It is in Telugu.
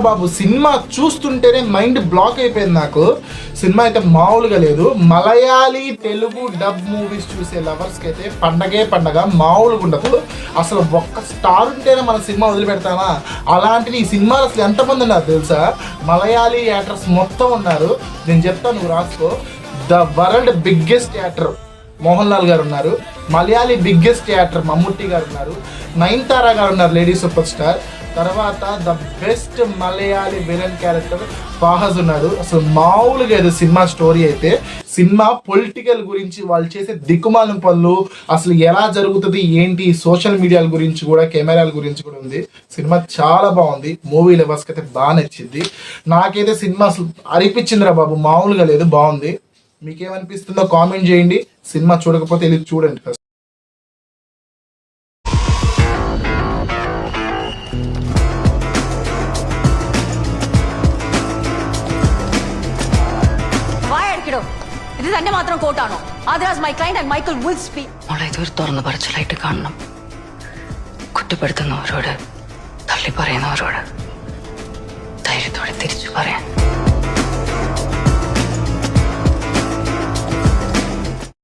బాబు సినిమా చూస్తుంటేనే మైండ్ బ్లాక్ అయిపోయింది నాకు. సినిమా అయితే మామూలుగా లేదు. మలయాళీ తెలుగు డబ్ మూవీస్ చూసే లవర్స్కి అయితే పండగే పండగ, మామూలుగా ఉండదు. అసలు ఒక్క స్టార్ ఉంటేనే మన సినిమా వదిలిపెడతామా? అలాంటిది ఈ సినిమాలు అసలు ఎంతమంది ఉన్నారు తెలుసా? మలయాళీ యాక్టర్స్ మొత్తం ఉన్నారు. నేను చెప్తాను, నువ్వు రాసుకో. The world biggest actor Mohan Lal గారు ఉన్నారు. మలయాళీ బిగ్గెస్ట్ యాక్టర్ మమ్ముట్టి గారు ఉన్నారు. నయనతార గారు ఉన్నారు, లేడీ సూపర్ స్టార్. తర్వాత the best Malayali villain character Fahadh ఉన్నాడు. అసలు మామూలుగా ఏదో సినిమా స్టోరీ అయితే. సినిమా పొలిటికల్ గురించి, వాళ్ళు చేసే దిక్కుమాలిన పనులు అసలు ఎలా జరుగుతుంది ఏంటి, సోషల్ మీడియాల గురించి కూడా, కెమెరాల గురించి కూడా ఉంది. సినిమా చాలా బాగుంది. మూవీ లవర్స్కి అయితే బాగా నచ్చింది. నాకైతే సినిమా అసలు అనిపించిందిరా బాబు, మామూలుగా లేదు, బాగుంది. మీకేమనిపిస్తుందో కామెంట్ చేయండి. సినిమా చూడకపోతే వెళ్ళి చూడండి ఫస్ట్. ഇത് തന്നെ മാത്രം കോട്ടാണോ? Address my client and Michael will speak. മോളെ ഇതൊരു തുറന്ന് പറച്ചിലായിട്ട് കാണണം. കുറ്റപ്പെടുത്തുന്നവരോട്, തള്ളി പറയുന്നവരോട് ധൈര്യത്തോടെ തിരിച്ചു പറയാൻ.